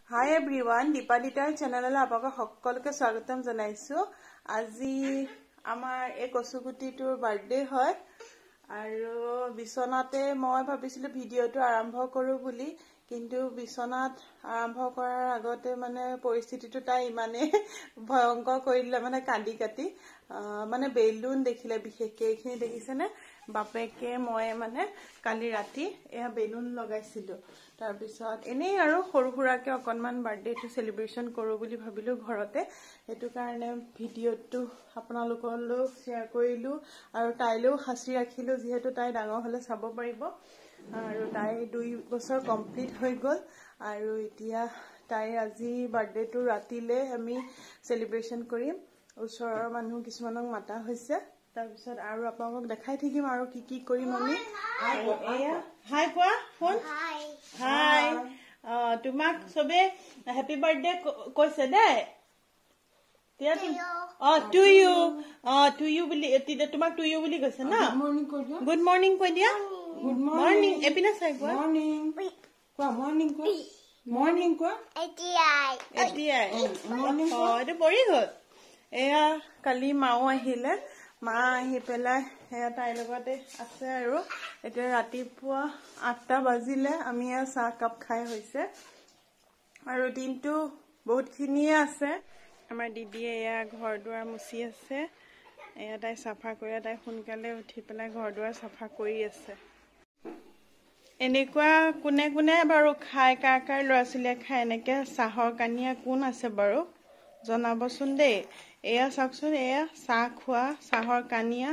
Hi everyone, Deepalita channel apaka hokkoloke swagatam janaisu. Aji amar ek osuguti tur birthday hoy. Aru bisonate moi bhabisilu video tu arambho koru buli kintu bisonat arambho korar agote mane poristiti tu tai imane bhayankor korile mane kandi kati mane balloon dekhile bishekke ekhini dekhise ne bapeke moi mane kali rati eha balloon lagaisilu tar bisot enei aru horu hurake okonman birthday tu celebration koru buli bhabilu ghorote etu karone video tu apnalokolo share korilu aru tailo hasi rakhilu jehetu tai dangor hole sabo paribo aru tai 2 বছৰ complete হৈ গল আৰু এতিয়া তাই আজি birthday two ৰাতিলে আমি সেলিব্ৰেশন কৰিম ওচৰৰ মানুহ কিছুমানক মাতা হৈছে তাৰ পিছত আৰু আপোনাক দেখাই থাকিম আৰু কি কি কৰিম আমি এয়া হাই কোৱা ফোন হাই তোমাক সবে হ্যাপি বাৰ্থডে কৈছে দে to you বুলি তোমাক to you বুলি কৈছে না গুড মৰ্নিং কৈ দিয়া Good morning. Epina sai kwa. Morning. Kwa morning kwa. Morning kwa. Eti. Morning kwa. Oh, eto bori hol. Eya kali mao ahile. Ma ahi pela eya tai logote ase aru. Eto ratipua 8টা bajile ami ya sa cup khai hoise. Aru dintu bahut khiniye ase. Amar didi eya ghor duar musi ase. Eya tai safa kori tai hunkale uthi pela ghor duar safa kori ase. এনেকুৱা কোনে কোনে বাৰু খাই কাকাৰ লৰাছিলে খাই এনেকে চাহৰ কানিয়া কোন আছে বাৰু জনাবচোন দেই এয়া চাকচোন এয়া চাহ খোৱা চাহৰ কানিয়া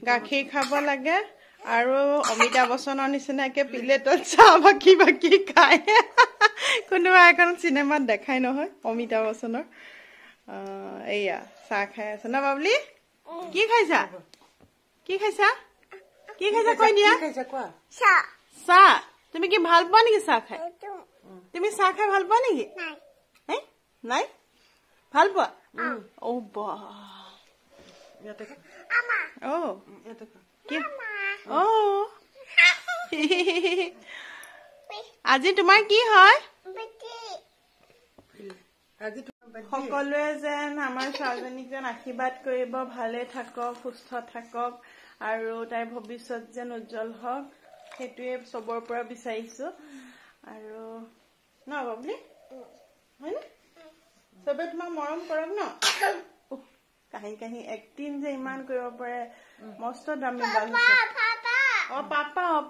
গাখীৰ খাব লাগে আৰু অমিতাভ বচ্চনৰ নিচিনাকে প্লেটত চাহ বাকি বাকি খায় কোনোবা এখন চিনেমাত দেখাই নহয় অমিতাভ বচ্চনৰ এয়া চাহ খাই আছে না বাবলি কি খাইছা কৈ দিয়া চাহ চাহ তুমি কি ভাল পোৱা নেকি চাহ খাই তুমি চাহ খাই ভাল পোৱা নেকি নাই ভাল পোৱা ও বা আজি তোমাৰ কি হয় সকলোৱে যেন আমাৰ ছোৱালীজনীক যেন আশীৰ্বাদ কৰিব ভালে থাকক সুস্থ থাকক আৰু তাইৰ ভৱিষ্যত যেন উজ্জ্বল হওক হেতুৱে সবৰ পৰা বিচাৰিছো আৰু ন বাবলি হয়নে সবে তোমাক মৰম কৰক ন কাহি একদিন যে ইমান কৰিব পাৰে মস্ত দামী বাল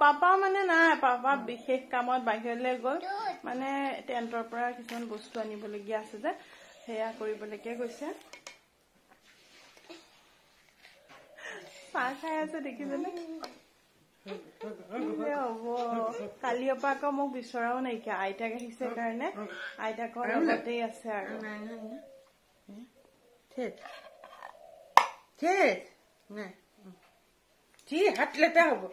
পাপা মানে নাই পাপা বিশেষ কামত বাহিৰলৈ গ'ল মানে টেন্টৰ পৰা কিছুমান বস্তু আনিবলগীয়া আছে যে সেয়া কৰিবলৈকে গৈছে চাহ খাই আছে দেখিছেনে কালিৰ পৰা আকৌ মোক বিচৰাও নাইকিয়া আইতাক আহিছে কাৰণে আইতাকৰ লগতেই আছে আৰু হাত লেটা হব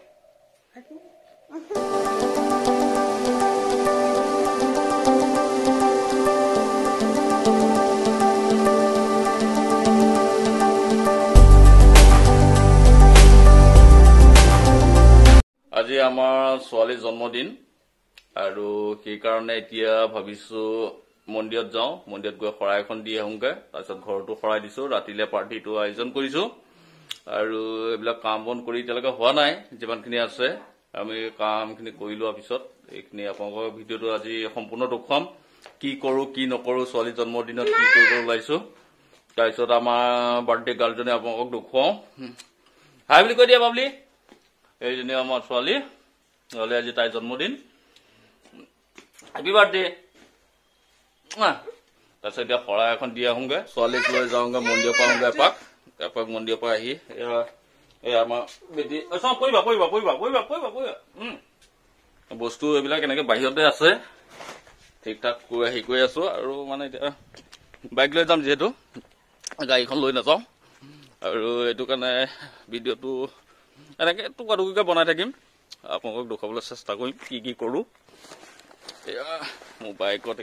আজি আমাৰ ছোৱালীৰ জন্মদিন আৰু সেই কাৰণে এতিয়া ভাবিছো মন্দিৰত যাওঁ মন্দিৰত গৈ শৰাই এখন দি আহোঁগে তাৰপিছত ঘৰটো শৰাই দিছো ৰাতিলে পাৰ্টিটো আয়োজন কৰিছো আৰু এইবিলাক কাম বন কৰি এতিয়ালৈকে হোৱা নাই যিমানখিনি আছে আমি কামখিনি কৰি লোৱাৰ পিছত এইখিনি আপোনালোকৰ ভিডিঅ'টো আজি সম্পূৰ্ণ দেখুৱাম কি কৰো কি নকৰো ছোৱালীৰ জন্মদিনত কি কৰিব ওলাইছো তাৰপিছত আমাৰ বাৰ্থডে গাৰ্লজনে আপোনালোকক দেখুৱাওঁ হাই বুলি কৈ দিয়া বাবলি এইজনী আমাৰ ছোৱালী হলে আজি তাইৰ জন্মদিন হেপী বাৰ্থডে তাৰপিছত এতিয়া শৰাই এখন দি আহোঁগে ছোৱালীক লৈ যাওঁগে মন্দিৰৰ পৰা আহোঁগে এপাক মন্দিৰৰ পৰা আহি এয়া আমাৰ বেটি পৰিবা বস্তু এইবিলাক এনেকে বাহিৰতে আছে ঠিক ঠাক হেৰি কৰি আছো আৰু মানে এতিয়া বাইক লৈ যাম যিহেতু গাড়ীখন লৈ নাযাওঁ আৰু এইটো কাৰণে ভিডিঅ'টো এনেকে টুকুৰা টুকুৰিকে বনাই থাকিম আপোনালোকক দেখুৱাবলৈ চেষ্টা কৰিম কি কৰো এয়া মোৰ বাইকত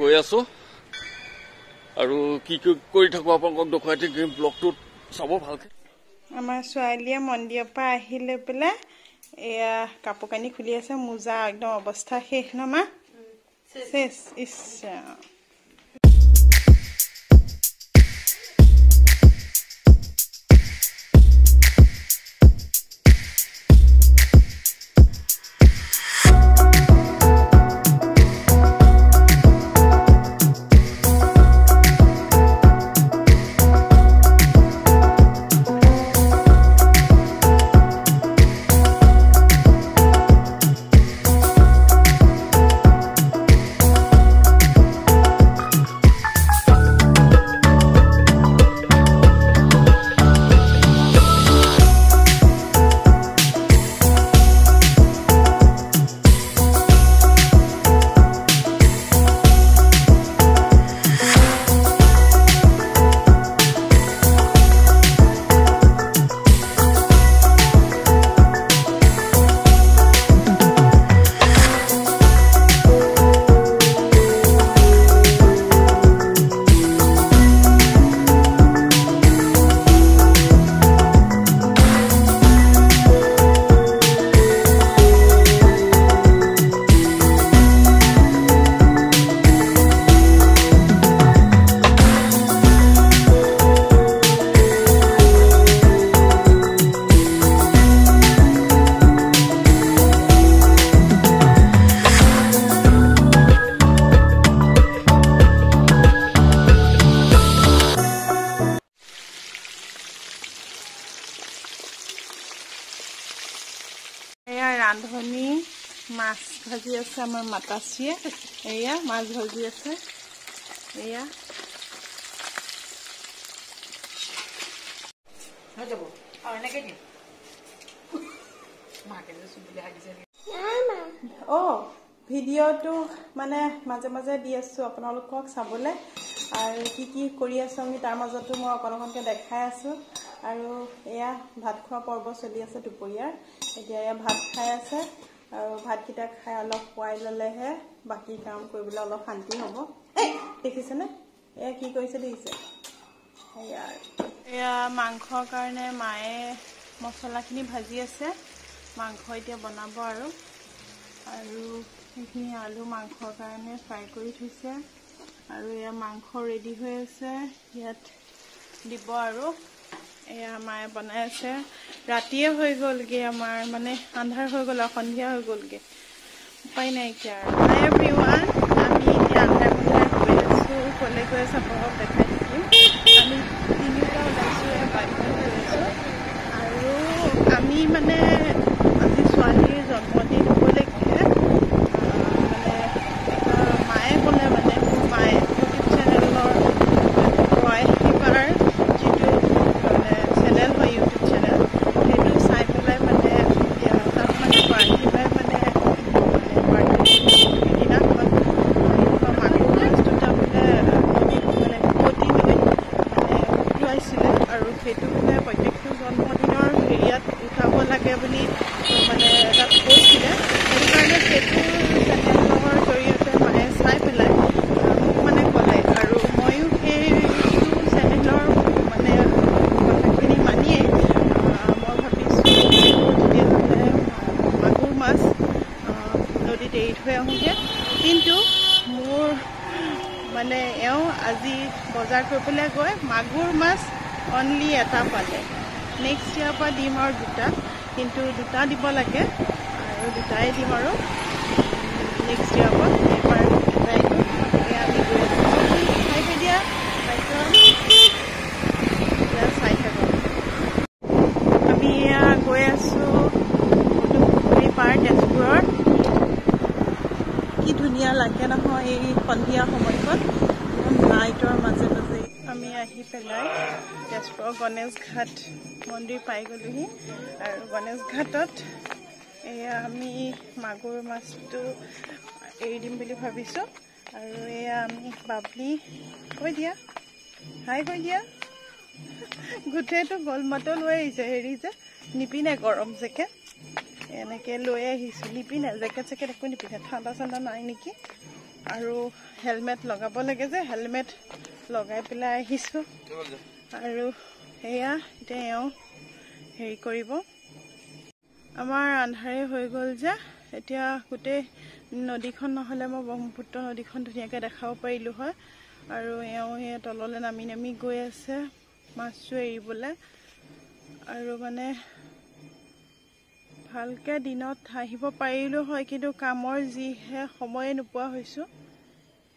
গৈ আছো আৰু কি কৰি থাকো আপোনাক দেখুৱাই থাকিম ব্লগটোত চাব ভালকে আমাৰ ছোৱালীয়ে মন্দিৰৰ পৰা আহিলে পেলে এয়া কাপোৰ কানি খুলি আছে মোজা একদম অৱস্থা শেষ নমা শেষ ইচ্ছা रांधनी माछ भाजी আছে আমাৰ মাতাশ্ৰীয়ে এয়া মাছ ভাজি আছে এয়া হৈ যাব আৰু এনেকৈ দিম মাকে যে চুবিলে হাগিছে ও ভিডিঅ'টো মানে মাজে মাজে দি আছোঁ আপোনালোকক চাবলৈ আৰু কি কৰি আছোঁ আমি তাৰ মাজতো মই অকণকে দেখাই আছোঁ আৰু এয়া ভাত খোৱা পৰ্ব চলি আছে দুপৰীয়াৰ এতিয়া এয়া ভাত খাই আছে আৰু ভাতকেইটা খাই অলপ খুৱাই ল'লেহে বাকী কাম কৰিবলৈ অলপ শান্তি হ'ব দেখিছেনে এয়া কি কৰিছে দেখিছে এয়া মাংসৰ কাৰণে মায়ে মছলাখিনি ভাজি আছে মাংস এতিয়া বনাব আৰু এইখিনি আলু মাংসৰ কাৰণে ফ্ৰাই কৰি থৈছে আৰু এয়া মাংস ৰেডি হৈ আছে ইয়াত দিব আৰু এয়া মায়ে বনাই আছে ৰাতিয়ে হৈ গ'লগে আমাৰ মানে আন্ধাৰ হৈ গ'ল সন্ধিয়া হৈ গ'লগে উপায় নাইকিয়া আৰু হাই এভৰিৱান আমি এতিয়া আন্ধাৰ গৈ আছোঁ ক'লে গৈ আছে আপোনালোকক দেখাই থাকিম আমি তিনিওটা ওলাইছোঁ এয়া বাইকত গৈ আছোঁ আৰু আমি মানে আজি ছোৱালীৰ জন্মদিন হ'বলৈকে মায়ে ক'লে মানে মোৰ মায়ে ইউটিউব চেনেলৰ এইবাৰ যিটো মানে চেনেল হয় ইউটিউব চেনেল সেইটো চাই পেলাই মানে তাত মানে বাৰ্থডে মানে দিনাখন মাগুৰ মাছ দুটা বোলে নদীত মানে উভতি লৈ মানে উটুৱাইছিলে আৰু সেইটো বোলে প্ৰত্যেকটো জন্মদিনৰ হেৰিয়াত উঠাব লাগে বুলি মানে তাত কৈছিলে সেইটো কাৰণে সেইটো চেনেলৰ জৰিয়তে মায়ে চাই পেলাই মোক মানে ক'লে আৰু ময়ো সেইটো চেনেলৰ মানে কথাখিনি মানিয়েই মই ভাবিছোঁ তেতিয়াহ'লে মাগুৰ মাছ নদীত এৰি থৈ আহোঁগৈ কিন্তু মোৰ মানে এওঁ আজি বজাৰ কৰিবলৈ গৈ মাগুৰ মাছ অনলি এটা পালে নেক্সট ইয়াৰ পৰা দিম আৰু দুটা কিন্তু দুটা দিব লাগে আৰু দুটাই দিম আৰু নেক্সট ইয়াৰ পৰা এইবাৰ এটাই দিম আমি গৈ আছোঁ চাই থৈ দিয়া এতিয়া চাই থাকোঁ আমি এয়া গৈ আছোঁ পুখুৰী পাৰ তেজপুৰৰ কি ধুনীয়া লাগে নহয় এই সন্ধিয়া সময়কণ লাইটৰ মাজে মাজে আমি আহি পেলাই তেজপুৰৰ গণেশ ঘাট মন্দিৰ পাই গ'লোহি আৰু গণেশ ঘাটত এয়া আমি মাগুৰ মাছটো এৰি দিম বুলি ভাবিছোঁ আৰু এয়া আমি বাবলি কৈ দিয়া হাই কৈ দিয়া গোটেইটো গলমাটো লৈ আহিছে হেৰি যে নিপিনে গৰম জেকেট এনেকৈ লৈ আহিছোঁ নিপিনে জেকেট চেকেট একো নিপিনে ঠাণ্ডা চাণ্ডা নাই নেকি আৰু হেলমেট লগাব লাগে যে হেলমেট লগাই পেলাই আহিছোঁ আৰু এয়া এতিয়া এওঁ হেৰি কৰিব আমাৰ আন্ধাৰে হৈ গ'ল যে এতিয়া গোটেই নদীখন নহ'লে মই ব্ৰহ্মপুত্ৰ নদীখন ধুনীয়াকৈ দেখাব পাৰিলোঁ হয় আৰু এওঁ এই তললৈ নামি নামি গৈ আছে মাছটো এৰিবলৈ আৰু মানে ভালকৈ দিনত আহিব পাৰিলোঁ হয় কিন্তু কামৰ যিহে সময়ে নোপোৱা হৈছোঁ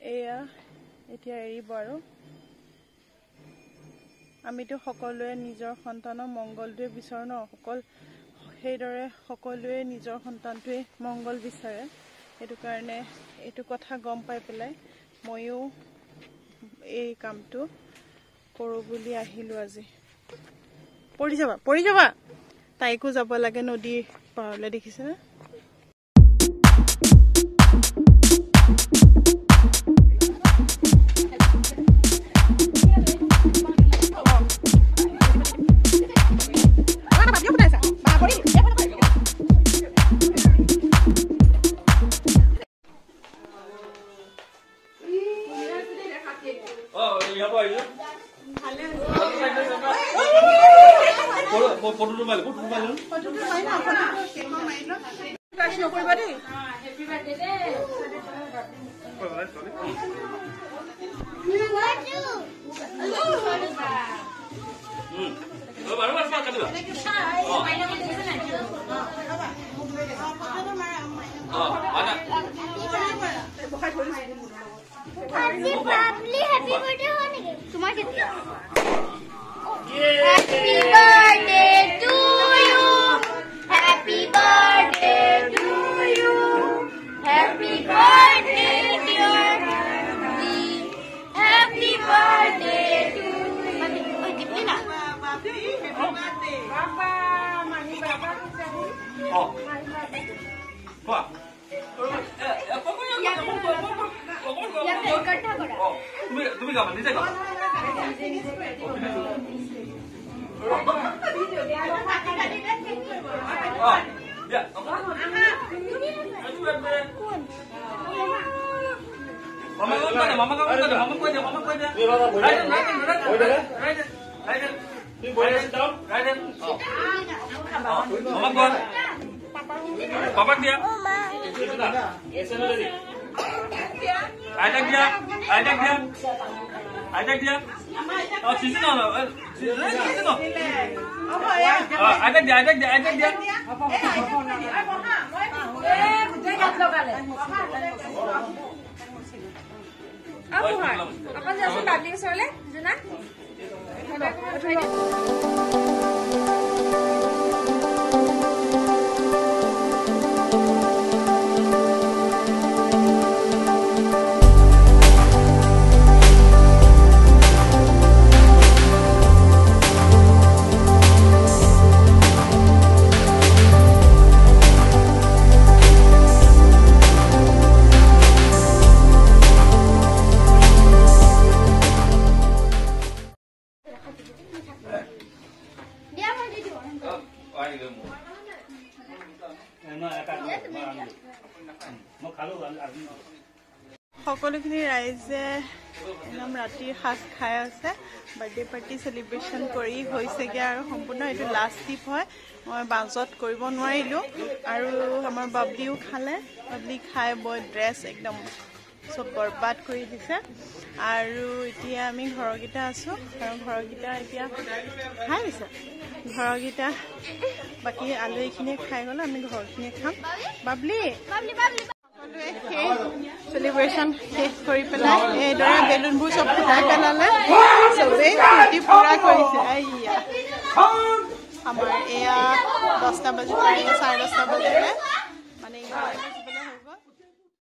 এয়া এতিয়া এৰিব আৰু আমিতো সকলোৱে নিজৰ সন্তানৰ মংগলটোৱে বিচাৰোঁ ন সেইদৰে সকলোৱে নিজৰ সন্তানটোৱে মংগল বিচাৰে সেইটো কাৰণে এইটো কথা গম পাই পেলাই ময়ো এই কামটো কৰোঁ বুলি আহিলোঁ আজি পৰি যাবা তাইকো যাব লাগে নদীৰ পাৰলৈ দেখিছেনে তুমি গাবা নিজে গাবা Mama kau ada, mama kau ada, mama kau ada, mama kau ada. Raiden. Mama kau. Papa dia. Ada dia. Oh, sini no. Sini no. Ada dia. Apa hal? Apa jasa babli soalnya, Juna? সকলোখিনি ৰাইজে একদম ৰাতিৰ সাজ খাই আছে birthday party সেলিব্ৰেশন কৰি হৈছেগে আৰু সম্পূৰ্ণ এইটো লাষ্ট টিপ হয় মই বাজত কৰিব নোৱাৰিলো আৰু আমাৰ বাবলিও খালে বাবলি খাই বই ড্ৰেছ একদম সব বৰবাদ কৰি দিছে আৰু এতিয়া আমি ঘৰগিটা আছো আৰু ঘৰগিটা এতিয়া খাই আছে ঘৰগিটা বাকি আলুখিনি খাই গ'ল আমি ঘৰখিনি খাম বাবলি celebration শেষ কৰি পেলাই এইদৰে বেলুনবোৰ সব ফুটাই পেলালে সবে ফূৰ্তি পুৰা কৰিছে আইয়া আমাৰ এয়া 10টা বাজি 10:30 বাজিলে মানে